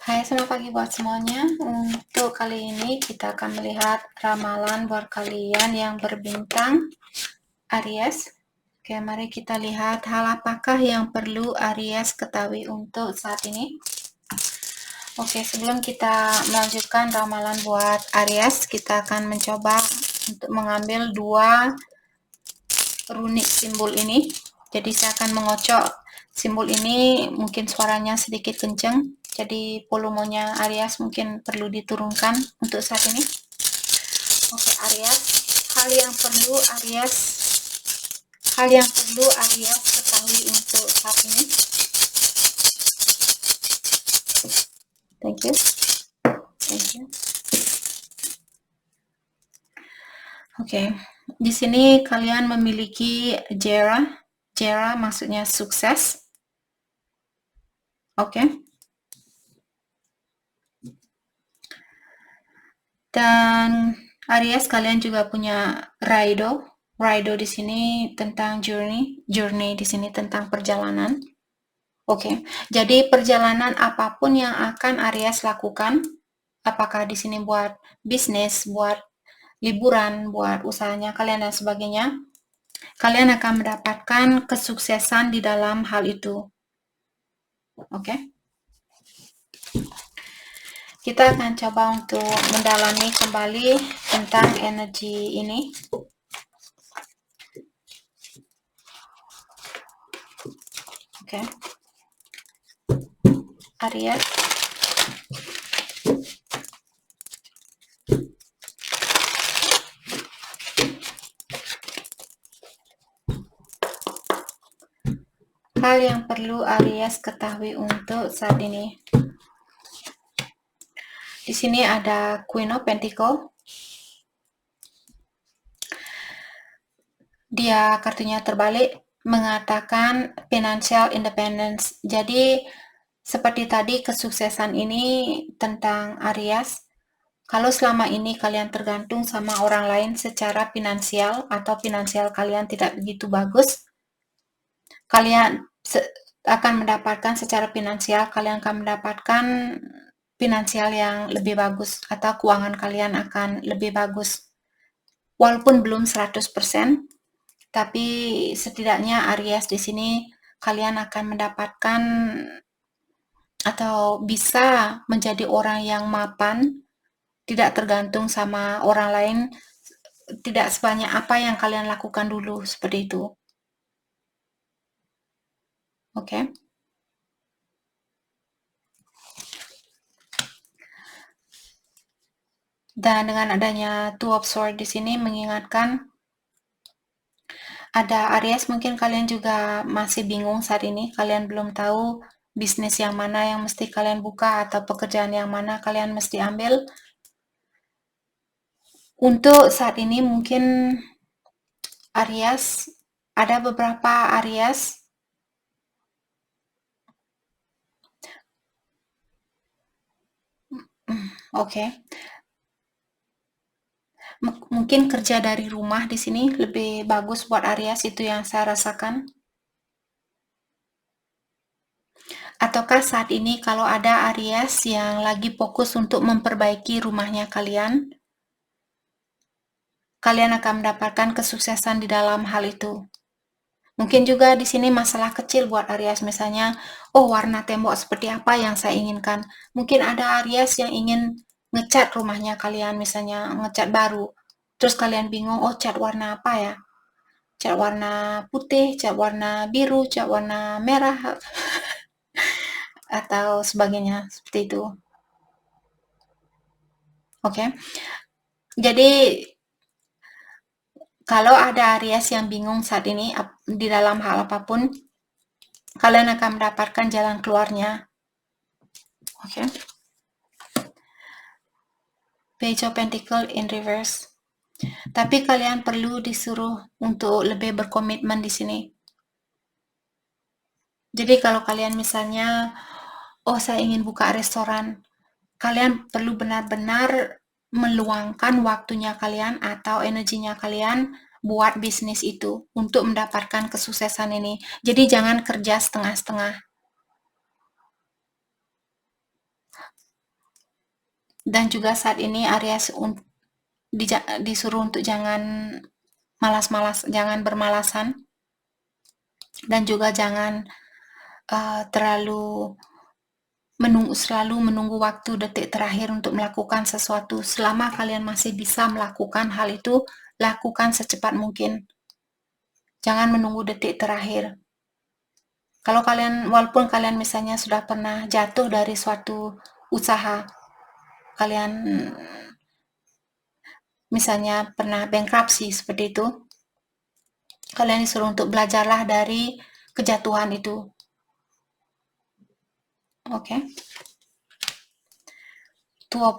Hai, selamat pagi buat semuanya. Untuk kali ini kita akan melihat ramalan buat kalian yang berbintang Aries. Oke, mari kita lihat hal apakah yang perlu Aries ketahui untuk saat ini. Oke, sebelum kita melanjutkan ramalan buat Aries, kita akan mencoba untuk mengambil dua runik simbol ini. Jadi saya akan mengocok simbol ini, mungkin suaranya sedikit kencang, jadi volumenya Aries mungkin perlu diturunkan untuk saat ini. Oke, Aries, hal yang perlu Aries ketahui untuk saat ini. Thank you. Oke, di sini kalian memiliki Jera maksudnya sukses. Oke. Dan Aries, kalian juga punya Raido. Raido di sini tentang journey di sini tentang perjalanan. Oke, jadi perjalanan apapun yang akan Aries lakukan, apakah di sini buat bisnis, buat liburan, buat usahanya kalian dan sebagainya, kalian akan mendapatkan kesuksesan di dalam hal itu. Oke. Kita akan coba untuk mendalami kembali tentang energi ini. Oke. Aries. Hal yang perlu Aries ketahui untuk saat ini. Di sini ada Queen of Pentacles. Dia kartunya terbalik, mengatakan financial independence. Jadi seperti tadi, kesuksesan ini tentang Aries. Kalau selama ini kalian tergantung sama orang lain secara finansial atau finansial kalian tidak begitu bagus, kalian akan mendapatkan secara finansial, kalian akan mendapatkan finansial yang lebih bagus atau keuangan kalian akan lebih bagus. Walaupun belum 100%, tapi setidaknya Aries di sini kalian akan mendapatkan atau bisa menjadi orang yang mapan, tidak tergantung sama orang lain, tidak sebanyak apa yang kalian lakukan dulu, seperti itu. Oke. Dan dengan adanya Two of Swords di sini mengingatkan ada Aries, mungkin kalian juga masih bingung saat ini, kalian belum tahu bisnis yang mana yang mesti kalian buka atau pekerjaan yang mana kalian mesti ambil. Untuk saat ini mungkin Aries, ada beberapa Aries oke. Mungkin kerja dari rumah di sini lebih bagus buat Aries, itu yang saya rasakan. Ataukah saat ini kalau ada Aries yang lagi fokus untuk memperbaiki rumahnya kalian, kalian akan mendapatkan kesuksesan di dalam hal itu. Mungkin juga di sini masalah kecil buat Aries, misalnya, oh warna tembok seperti apa yang saya inginkan. Mungkin ada Aries yang ingin ngecat rumahnya kalian, misalnya ngecat baru. Terus kalian bingung, oh cat warna apa ya? Cat warna putih, cat warna biru, cat warna merah, atau sebagainya, seperti itu. Oke. Jadi kalau ada Aries yang bingung saat ini di dalam hal apapun, kalian akan mendapatkan jalan keluarnya. Oke. Page of Pentacles in reverse. Tapi kalian perlu disuruh untuk lebih berkomitmen di sini. Jadi kalau kalian misalnya, oh saya ingin buka restoran, kalian perlu benar-benar meluangkan waktunya kalian atau energinya kalian buat bisnis itu untuk mendapatkan kesuksesan ini. Jadi jangan kerja setengah-setengah. Dan juga saat ini Aries disuruh untuk jangan jangan bermalasan, dan juga jangan selalu menunggu waktu detik terakhir untuk melakukan sesuatu. Selama kalian masih bisa melakukan hal itu, lakukan secepat mungkin. Jangan menunggu detik terakhir. Kalau walaupun kalian misalnya sudah pernah jatuh dari suatu usaha, kalian misalnya pernah bankruptcy seperti itu, kalian disuruh untuk belajarlah dari kejatuhan itu. Oke. 2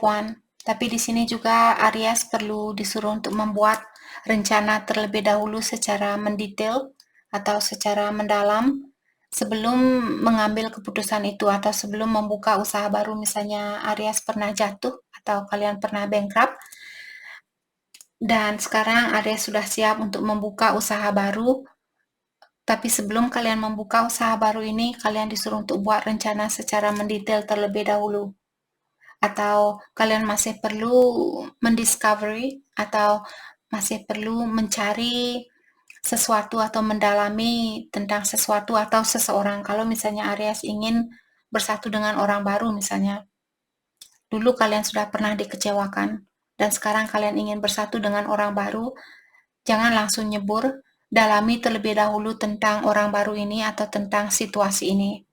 Tapi di sini juga Aries perlu disuruh untuk membuat rencana terlebih dahulu secara mendetail atau secara mendalam sebelum mengambil keputusan itu, atau sebelum membuka usaha baru. Misalnya Aries pernah jatuh atau kalian pernah bankrupt, dan sekarang Aries sudah siap untuk membuka usaha baru. Tapi sebelum kalian membuka usaha baru ini, kalian disuruh untuk buat rencana secara mendetail terlebih dahulu. Atau kalian masih perlu mendiscovery atau masih perlu mencari sesuatu atau mendalami tentang sesuatu atau seseorang. Kalau misalnya Aries ingin bersatu dengan orang baru misalnya, dulu kalian sudah pernah dikecewakan dan sekarang kalian ingin bersatu dengan orang baru, jangan langsung nyebur, dalami terlebih dahulu tentang orang baru ini atau tentang situasi ini.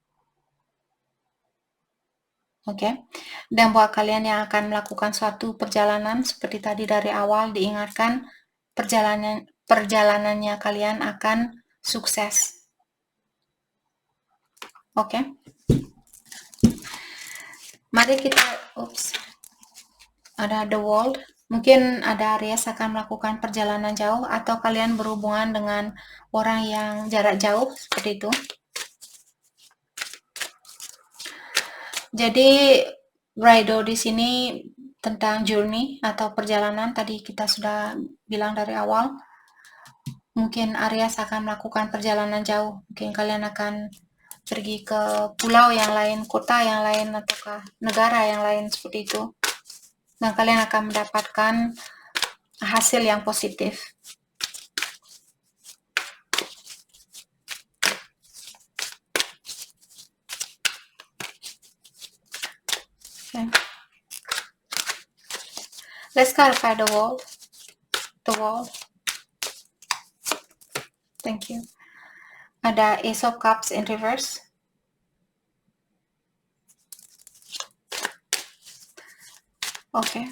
Oke. Dan buat kalian yang akan melakukan suatu perjalanan, seperti tadi dari awal diingatkan, perjalanannya kalian akan sukses. Oke. Mari kita, ada The World. Mungkin ada Aries akan melakukan perjalanan jauh, atau kalian berhubungan dengan orang yang jarak jauh, seperti itu. Jadi Rido di sini tentang journey atau perjalanan, tadi kita sudah bilang dari awal. Mungkin Aries akan melakukan perjalanan jauh. Mungkin kalian akan pergi ke pulau yang lain, kota yang lain, ataukah negara yang lain seperti itu. Dan kalian akan mendapatkan hasil yang positif. Okay. Let's clarify the world. The world. Thank you. Ada Ace of Cups in reverse. Oke.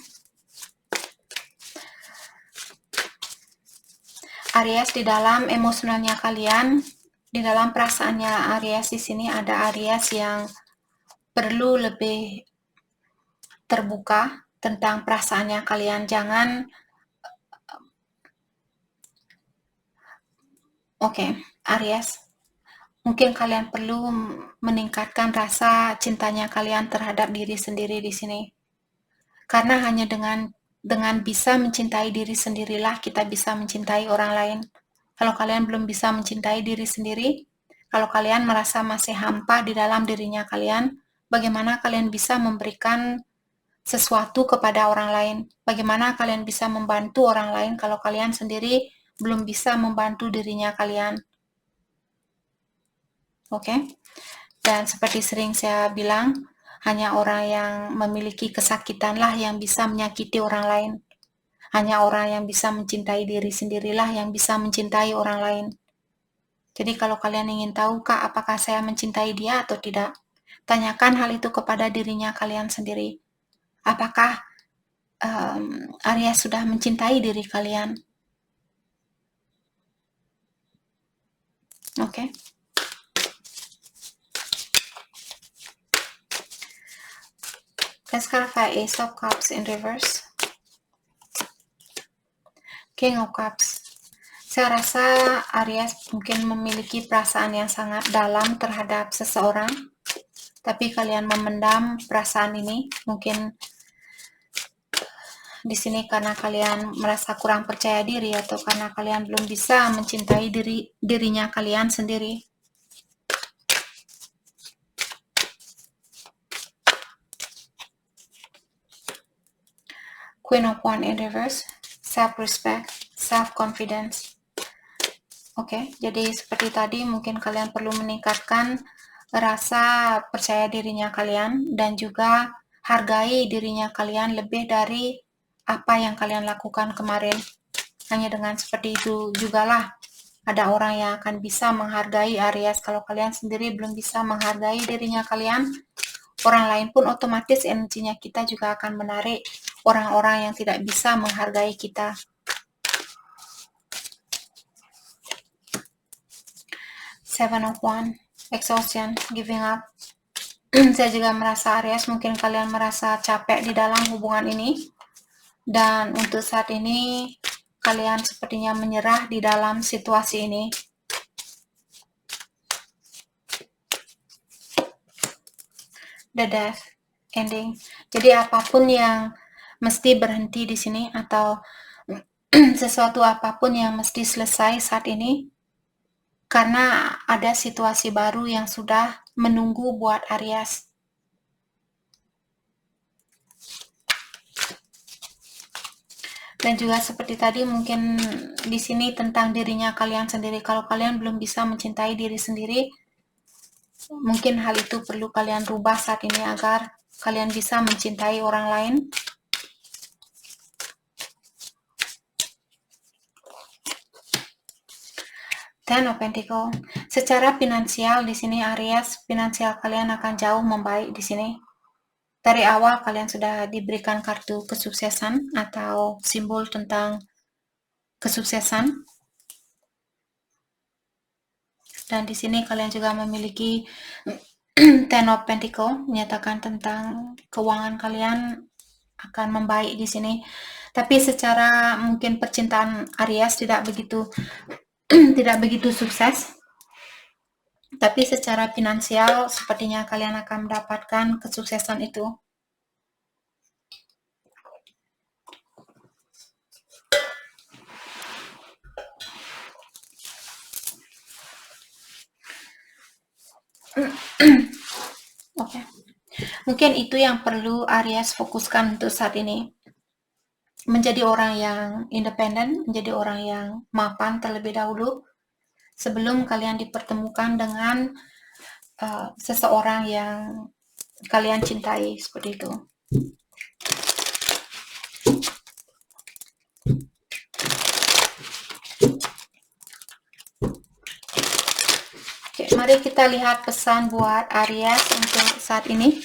Aries, di dalam emosionalnya kalian, di dalam perasaannya Aries di sini ada Aries yang perlu lebih terbuka tentang perasaannya kalian. Jangan Aries, mungkin kalian perlu meningkatkan rasa cintanya kalian terhadap diri sendiri di sini. Karena hanya dengan bisa mencintai diri sendirilah kita bisa mencintai orang lain. Kalau kalian belum bisa mencintai diri sendiri, kalau kalian merasa masih hampa di dalam dirinya kalian, bagaimana kalian bisa memberikan sesuatu kepada orang lain? Bagaimana kalian bisa membantu orang lain kalau kalian sendiri belum bisa membantu dirinya kalian? Oke. Dan seperti sering saya bilang, hanya orang yang memiliki kesakitanlah yang bisa menyakiti orang lain. Hanya orang yang bisa mencintai diri sendirilah yang bisa mencintai orang lain. Jadi kalau kalian ingin tahu, Kak, apakah saya mencintai dia atau tidak? Tanyakan hal itu kepada dirinya kalian sendiri. Apakah Aries sudah mencintai diri kalian? Oke. Let's clarify Ace of Cups in reverse. King of Cups. Saya rasa Aries mungkin memiliki perasaan yang sangat dalam terhadap seseorang, tapi kalian memendam perasaan ini. Mungkin di sini karena kalian merasa kurang percaya diri, atau karena kalian belum bisa mencintai dirinya kalian sendiri. Queen of Wands in reverse, self-respect, self-confidence. Oke, jadi seperti tadi mungkin kalian perlu meningkatkan rasa percaya dirinya kalian dan juga hargai dirinya kalian lebih dari apa yang kalian lakukan kemarin. Hanya dengan seperti itu jugalah ada orang yang akan bisa menghargai Aries. Kalau kalian sendiri belum bisa menghargai dirinya kalian, orang lain pun otomatis energinya kita juga akan menarik orang-orang yang tidak bisa menghargai kita. Seven of Wands, exhaustion, giving up. Saya juga merasa Aries, mungkin kalian merasa capek di dalam hubungan ini. Dan untuk saat ini, kalian sepertinya menyerah di dalam situasi ini. The Death, ending. Jadi apapun yang mesti berhenti di sini atau sesuatu apapun yang mesti selesai saat ini, karena ada situasi baru yang sudah menunggu buat Aries. Dan juga seperti tadi mungkin di sini tentang dirinya kalian sendiri. Kalau kalian belum bisa mencintai diri sendiri, mungkin hal itu perlu kalian rubah saat ini agar kalian bisa mencintai orang lain. Ten of Pentacles. Secara finansial di sini Aries, finansial kalian akan jauh membaik di sini. Dari awal kalian sudah diberikan kartu kesuksesan atau simbol tentang kesuksesan. Dan di sini kalian juga memiliki Ten of Pentacles, menyatakan tentang keuangan kalian akan membaik di sini. Tapi secara mungkin percintaan Aries tidak begitu tidak begitu sukses. Tapi secara finansial sepertinya kalian akan mendapatkan kesuksesan itu. Oke. Mungkin itu yang perlu Aries fokuskan untuk saat ini. Menjadi orang yang independen, menjadi orang yang mapan terlebih dahulu sebelum kalian dipertemukan dengan seseorang yang kalian cintai, seperti itu. Oke, mari kita lihat pesan buat Aries untuk saat ini.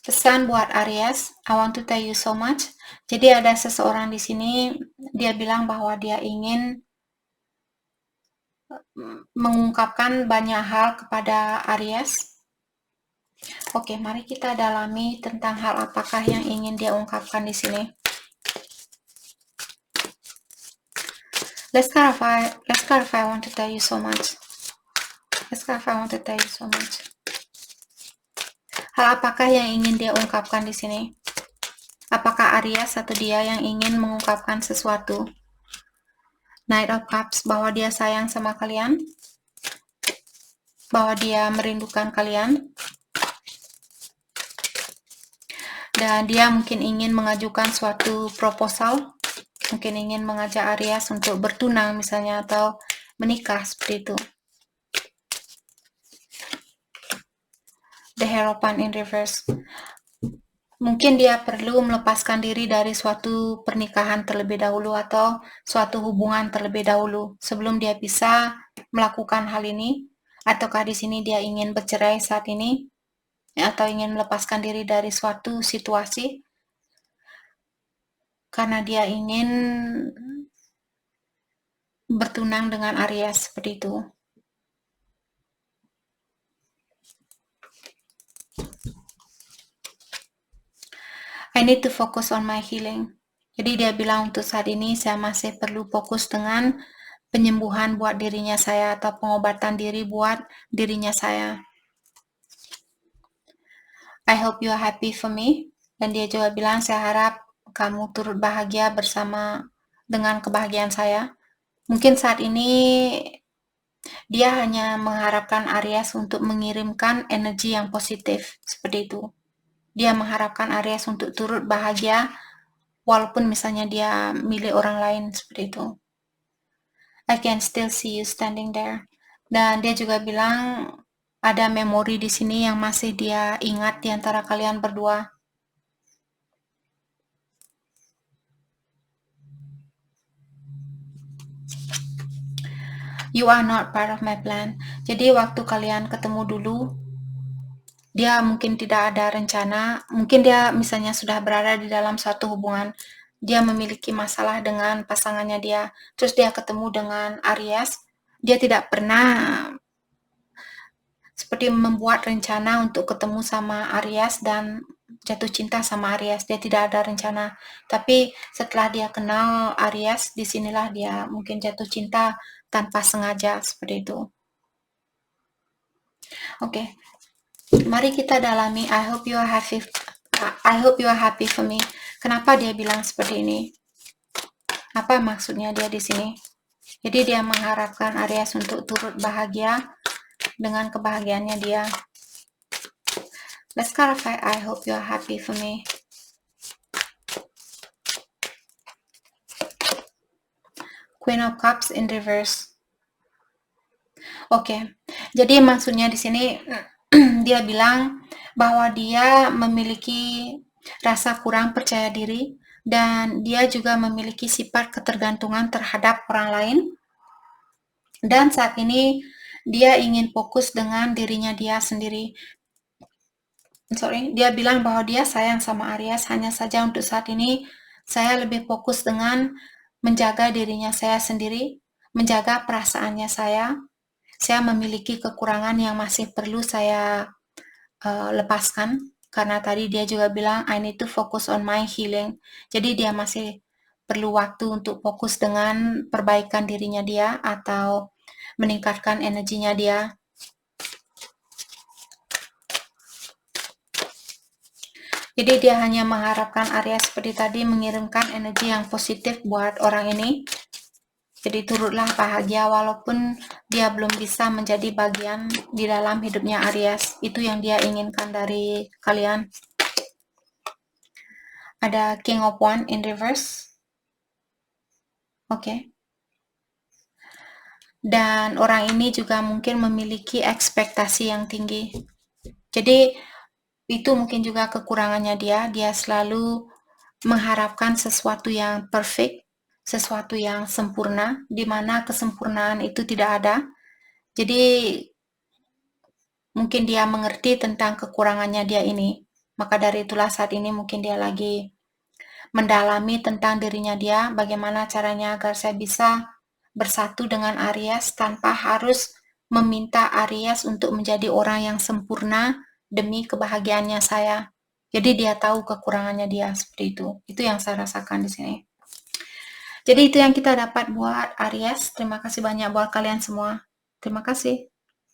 Pesan buat Aries, I want to tell you so much. Jadi ada seseorang di sini, dia bilang bahwa dia ingin mengungkapkan banyak hal kepada Aries. Oke, mari kita dalami tentang hal apakah yang ingin dia ungkapkan di sini. Let's clarify. I want to tell you so much. I want to tell you so much. Hal apakah yang ingin dia ungkapkan di sini? Apakah Aries atau dia yang ingin mengungkapkan sesuatu? Knight of Cups, bahwa dia sayang sama kalian, bahwa dia merindukan kalian, dan dia mungkin ingin mengajukan suatu proposal, mungkin ingin mengajak Aries untuk bertunang misalnya, atau menikah, seperti itu. The Hierophant in reverse. Mungkin dia perlu melepaskan diri dari suatu pernikahan terlebih dahulu atau suatu hubungan terlebih dahulu sebelum dia bisa melakukan hal ini. Ataukah di sini dia ingin bercerai saat ini atau ingin melepaskan diri dari suatu situasi karena dia ingin bertunang dengan Aries, seperti itu. I need to focus on my healing. Jadi dia bilang untuk saat ini saya masih perlu fokus dengan penyembuhan buat dirinya saya atau pengobatan diri buat dirinya saya. I hope you are happy for me. Dan dia juga bilang saya harap kamu turut bahagia bersama dengan kebahagiaan saya. Mungkin saat ini Dia hanya mengharapkan Aries untuk mengirimkan energi yang positif, seperti itu. Dia mengharapkan Aries untuk turut bahagia, walaupun misalnya dia milih orang lain, seperti itu. I can still see you standing there. Dan dia juga bilang ada memori di sini yang masih dia ingat di antara kalian berdua. You are not part of my plan. Jadi waktu kalian ketemu dulu, dia mungkin tidak ada rencana, mungkin dia misalnya sudah berada di dalam suatu hubungan, dia memiliki masalah dengan pasangannya dia, terus dia ketemu dengan Aries, dia tidak pernah seperti membuat rencana untuk ketemu sama Aries dan jatuh cinta sama Aries. Dia tidak ada rencana, tapi setelah dia kenal Aries, disinilah dia mungkin jatuh cinta tanpa sengaja, seperti itu. Oke. Mari kita dalami. I hope you are happy for me. Kenapa dia bilang seperti ini? Apa maksudnya dia di sini? Jadi dia mengharapkan Aries untuk turut bahagia dengan kebahagiaannya dia. Let's clarify. I hope you are happy for me. Queen of Cups in reverse. Oke. Jadi maksudnya di sini dia bilang bahwa dia memiliki rasa kurang percaya diri dan dia juga memiliki sifat ketergantungan terhadap orang lain. Dan saat ini dia ingin fokus dengan dirinya dia sendiri. Dia bilang bahwa dia sayang sama Aries, hanya saja untuk saat ini saya lebih fokus dengan menjaga dirinya saya sendiri, menjaga perasaannya saya. Saya memiliki kekurangan yang masih perlu saya lepaskan, karena tadi dia juga bilang I need to focus on my healing. Jadi dia masih perlu waktu untuk fokus dengan perbaikan dirinya dia atau meningkatkan energinya dia. Jadi dia hanya mengharapkan Aries seperti tadi mengirimkan energi yang positif buat orang ini. Jadi turutlah bahagia walaupun dia belum bisa menjadi bagian di dalam hidupnya Aries. Itu yang dia inginkan dari kalian. Ada King of Wands in reverse. Oke. Dan orang ini juga mungkin memiliki ekspektasi yang tinggi. Jadi itu mungkin juga kekurangannya dia. Dia selalu mengharapkan sesuatu yang perfect, sesuatu yang sempurna, di mana kesempurnaan itu tidak ada. Jadi mungkin dia mengerti tentang kekurangannya dia ini. Maka dari itulah saat ini mungkin dia lagi mendalami tentang dirinya dia, bagaimana caranya agar saya bisa bersatu dengan Aries tanpa harus meminta Aries untuk menjadi orang yang sempurna demi kebahagiaannya saya. Jadi dia tahu kekurangannya dia seperti itu. Itu yang saya rasakan di sini. Jadi itu yang kita dapat buat Aries. Terima kasih banyak buat kalian semua. Terima kasih.